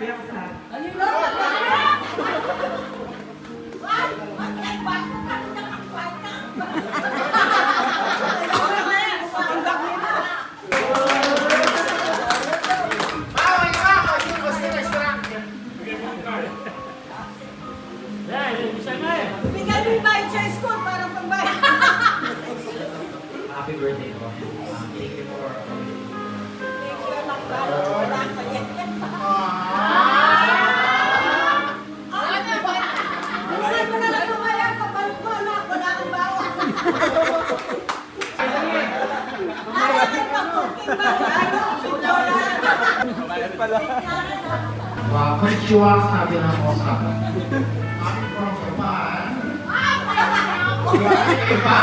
Happy birthday po. Thank you for konnichiwa, sabi ng Osaka. I'm from Japan. Iba?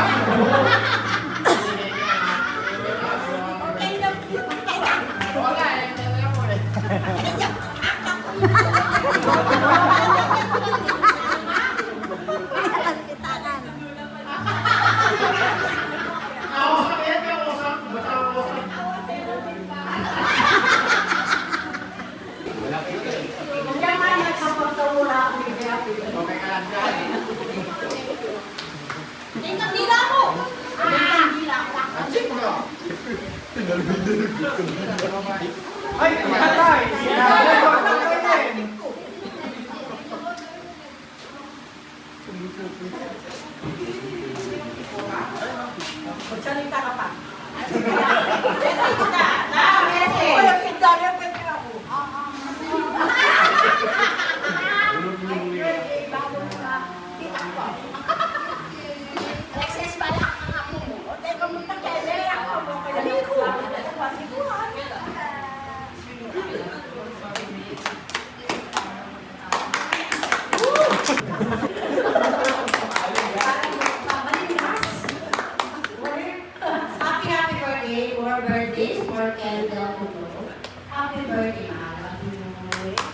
Ay, patay! Magsalita ka pa. Message ka. Message. Wala pinagdali ang pwede ako. Alexis, pala ang ako mo. O, teka mo na kaya ako mo. Kaya ko. Happy birthday, more birthdays, more candle to blow. Happy birthday, mahal.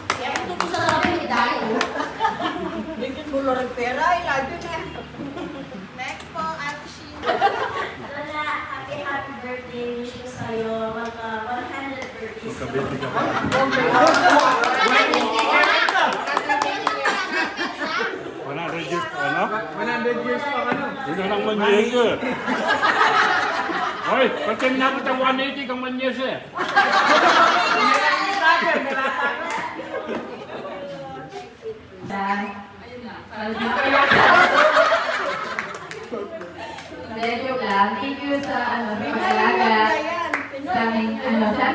Kaya kung ito sa sabi, hindi tayo. Bigyan mo lang ng pera. I love you na. Next po, Arushi. Lola, happy birthday. Wish ko sa'yo mga 100 birthdays. Magkabiti ka pa. 100 years pa, ano? 100 years pa ka na. Yun na lang man-years eh. Hoy, pagka minapit ang 180 kang man-years eh. Medyo lang. Thank you sa pag-alaga sa aming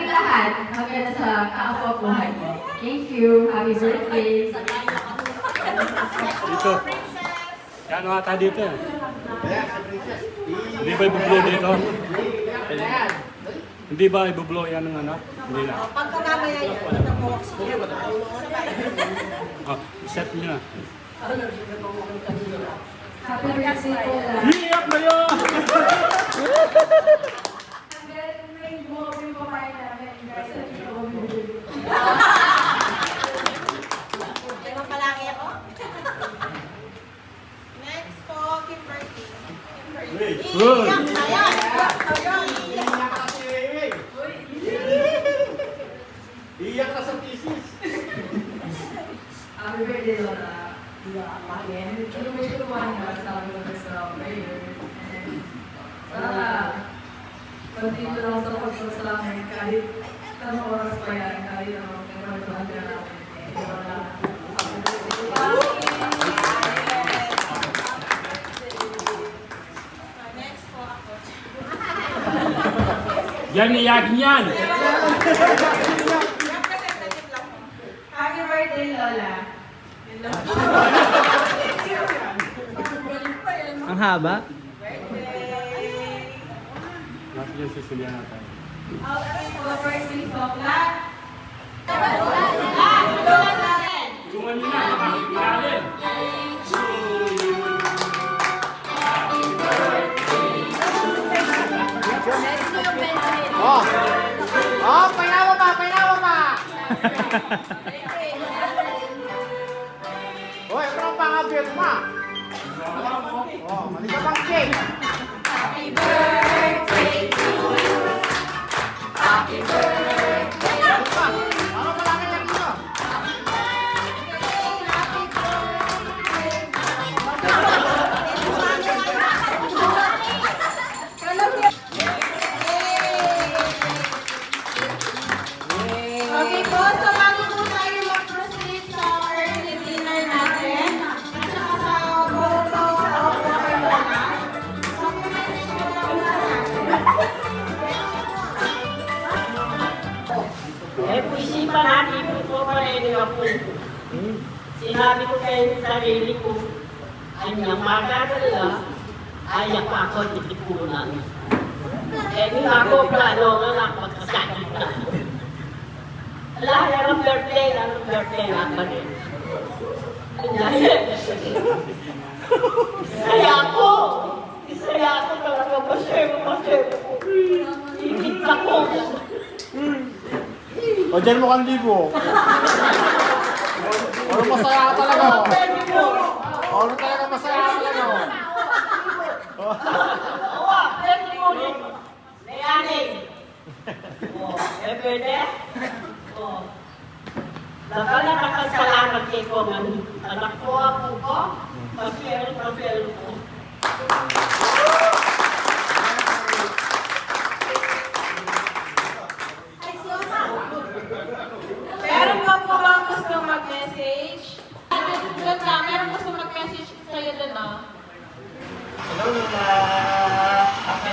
lahat hanggang sa kaapo-apuhan mo. Thank you. Happy birthday. Dito. Kano ata dito eh. Hindi ba ibublo dito? Hindi ba ibublo yan ng ano? Hindi na. Pagka mamaya yan, nakuha siya. Oh, set nyo na. Happy birthday po lang. Iyak na yun! Hanggang may buhok yung kumain namin, guys. Diyan palagi ako. Next po, Kimberly. Kimberly. Good. Iyak na yan. Iyak ka sa thesis. Happy birthday, Lola. Again, wish ko kumain na sa prayer. Sana, continue lang sa pagsasalamay kahit anong oras pa yan, kahit anong kagawin ka namin. Next po ako. Yan iyak niyan! Representative lang po. Happy birthday, Lola. Ang haba. Natin yung Sicilian natin. Happy birthday, Sokla. Tungan nyo na, makakilalin. Oh! Oh, painawa pa! Painawa pa! Hoy, ano ang pangabit ma? Oh, mali ka bang cake? Happy birthday to you. Happy birthday. Ano pa? Ano malaki yan mo? Happy Okay po, so bago po tayo mag-proceed sa early dinner natin, at saka sa photo of water muna. So, message ko na muna natin. Isipan natin po pa rin ako. Sinabi ko kayo sa sarili ko, ay niyang magdadala, ay ako ako titipunan. Eh, hindi ako plano nga magkasakit na. Alaya ng birthday na ba rin? Isaya ako talaga, masyero. Ikit ako. O, dyan mo kang libo. Ano masaya ka talaga? Ano talaga masaya ka talaga? Pwede? Nakasalamat kayo ko man. Anak ko, ako ko. Papel ko. Meron pa po ba gusto mag-message? Doon na, meron gusto mag-message sa'yo doon na. Hello Lola! Happy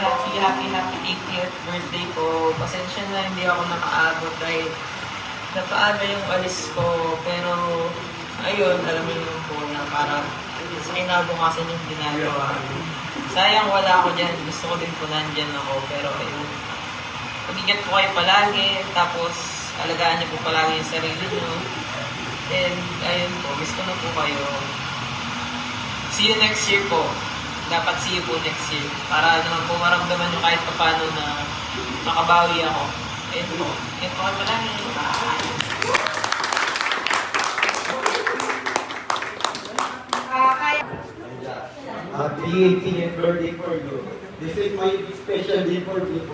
80th birthday ko. Pasensya na hindi ako nakaabot dahil napaaga yung alis ko. Pero ayun, alam mo yun po na parang sa kinabukasan yung ginagawa. Sayang wala ako dyan. Gusto ko din po nandyan ako. Pero ayun, pag-ingat po kayo palagi. Tapos alagaan niyo po palagi yung sarili niyo. And ayun po, miss ko na po kayo. See you next year po. Dapat see you po next year. Para naman po maramdaman nyo kahit paano na makabawi ako. Ayun po. Ayun po kayo palagi. Happy 18th birthday for you. This is my special day for me.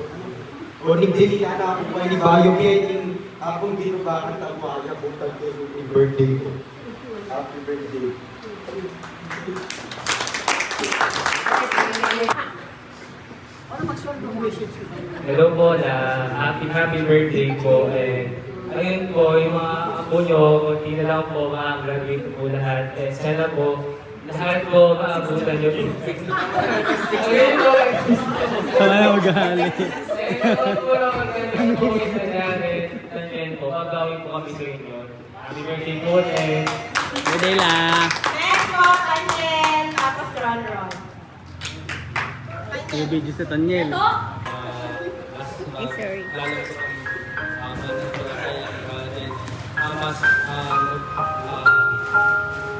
Kung hindi na ako pa ni Bayo Kenning, akong dinubakan tamaga kung tagtay yung birthday ko. Happy birthday. Hello po na happy birthday po. Ayun po, yung mga apo nyo, konti na lang po makagraduate po lahat. Sana po, lahat po maabutan nyo. Ayun po, Wala magalit. ayun po lang magandang po isa namin. Nandiyan po, magawin po kami sa inyo. Happy birthday po and Birthday lang. Next po, Daniel. Tapos Ron. Yung video sa Tanyel. sorry. Lalo po kami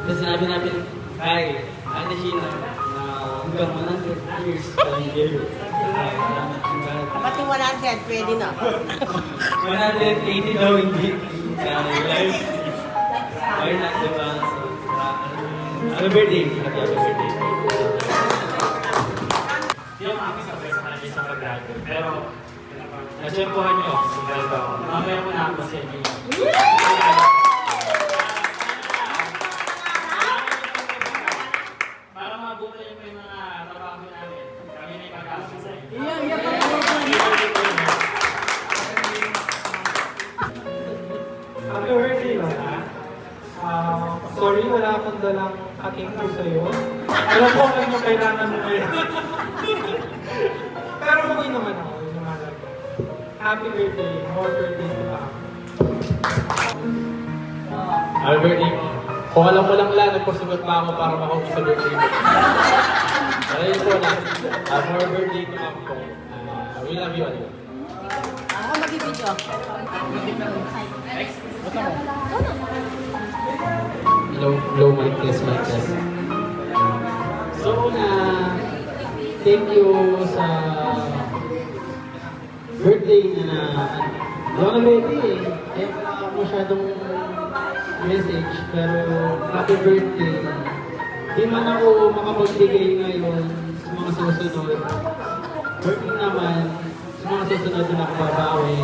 mas sinabi natin kay Ate Sheena na hanggang 100 years Pati 100, pwede na. 180 daw hindi life. Why not, diba? Happy birthday. Happy birthday. Yung kami sa kanila sa pag-graduate. Pero, nasyempohan niyo ako sa ganito. Mamaya mo na ako sa inyo. Para mabuti yung mga trabaho namin. Kami na ipag-aasal sa inyo. Happy birthday, Lola. Sorry, wala akong dalang aking po sa'yo. Alam ko kung ano kailangan mo ngayon. Pero okay naman ako, yung mahal ko. Happy birthday, more birthdays to come. Happy birthday mo. Kung alam mo lang nagpasugot pa ako para makausap sa birthday mo. Ayun po na. More birthday to come po. We love you all. Ako mag-video. Low mic test. So thank you sa birthday na hindi ako na-ready eh. Kaya wala ako masyadong message, pero happy birthday. Di man ako makapagbigay ngayon sa mga susunod. Birthday naman, sa mga susunod na nakababawi.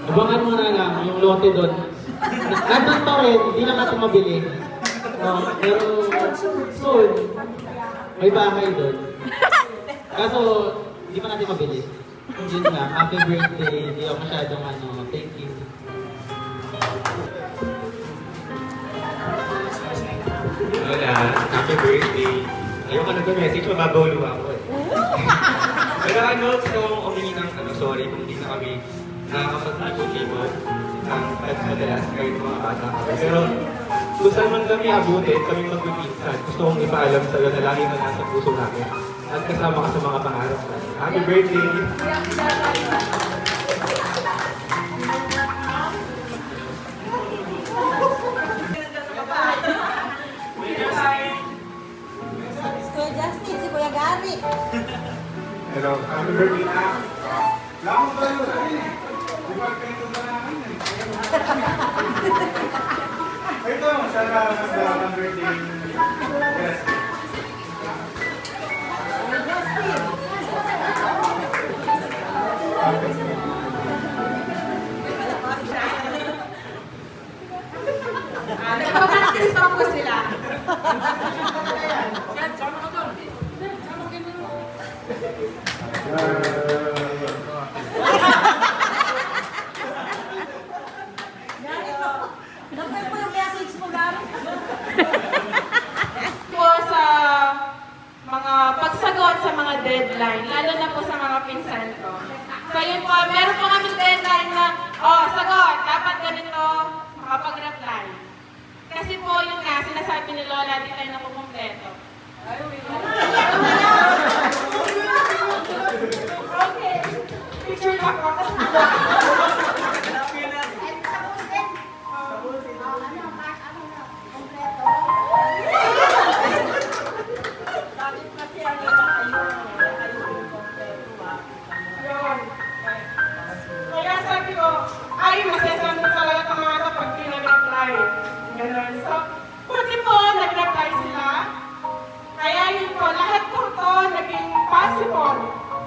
Abangan mo na lang yung lote doon. Nandun pa rin, hindi lang natin mabili. Pero soon, may bahay doon. Kaso, hindi pa natin mabili. Yun lang, happy birthday. Hindi ako masyadong thank you. Lola, happy birthday. Ayoko na message, mababaw ako eh. Pero gusto kong humingi ng sorry kung hindi na kami nakakapag-libot-libot ng madalas kahit mga bata kami. Pero kung saan man kami abutin, kami magpipinsan, gusto kong ipaalam sa'yo na lagi na nasa puso namin at kasama ka sa mga pangarap natin. Happy birthday! Kuya Justin, si Kuya Gary. Pero happy birthday na. Lamang ba yun? Di ba kwento ba namin eh? Ito, sana mas birthday. Yes. Nagpa-practice pa po sila. Dapat po yung message mo, Gary. Po sa mga pagsagot sa mga deadline, lalo na po sa mga pinsan ko. So yun po, meron po kami deadline na, sagot, dapat ganito, makapag-reply. Kasi po yun nga, sinasabi ni Lola, di tayo nakukumpleto. Okay, picture na po. Kaya sabi ko, ay, masasando talaga itong mga ito pag pinag-reply. Ganun. So, buti po, nag-reply sila. Kaya yun po, lahat po ito naging possible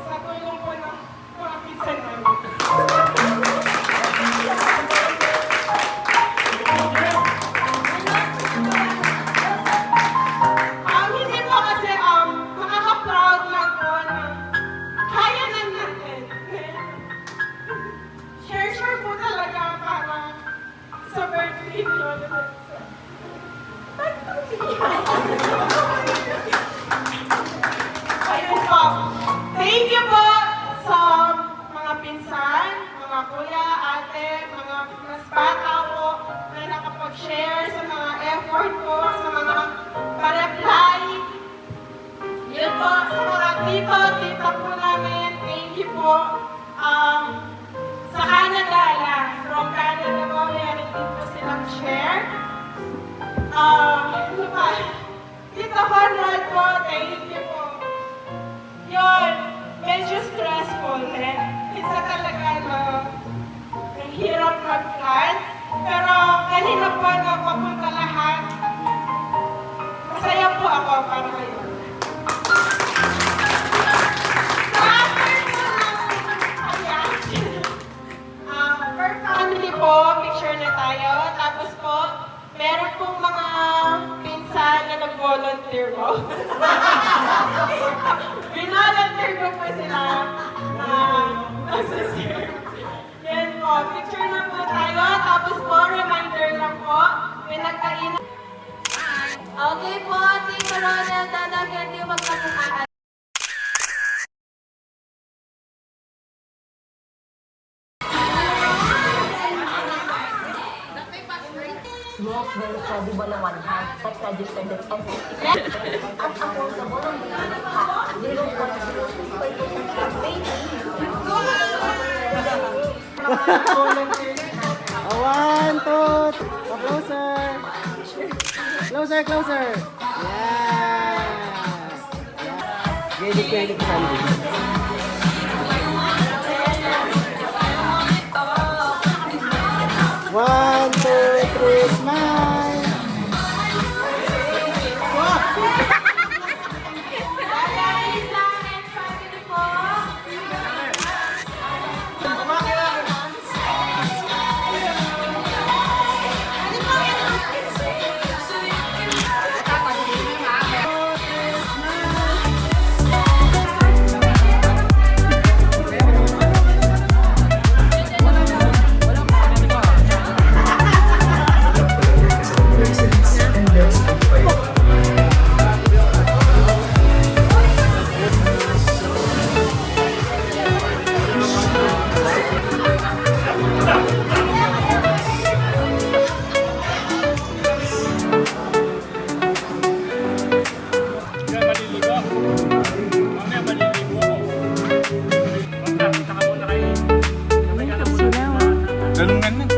sa tulong po ng mga pinsan namin. Hindi po kasi makaka-proud lang po na kaya na natin. Share po talaga para sa birthday ni Lola. Ayun po. Thank you po sa mga pinsan, mga kuya, ate, mga mas bata po na nakapag-share sa mga effort ko, sa mga pa-reply. Yun po, sa mga tita po namin, thank you po. Sa Canada lang, from Canada po, meron din po silang share. Ano pa? Tita Conrad po, thank you po. Yun, medyo stressful eh. Isa talaga na ang hirap mag-plan. Pero kanina po napapunta lahat. Masaya po ako para kayo. Per family po, picture na tayo. Tapos po, meron pong mga pinsan na nag-volunteer po. Binolunteer ko po sila na nasa-serve. Yan po, picture na po tayo. Tapos po, reminder lang po, pinagkainan. Okay po, Team Ronald, dadagyan niyo magpapukhaan. Yes, very credible naman ha. That registered at everything. At affordable ang bigyan ha. 0.06% baby. One, two, closer. Closer, closer. Yeah. Ready, One, two, three, smile. Ganun nga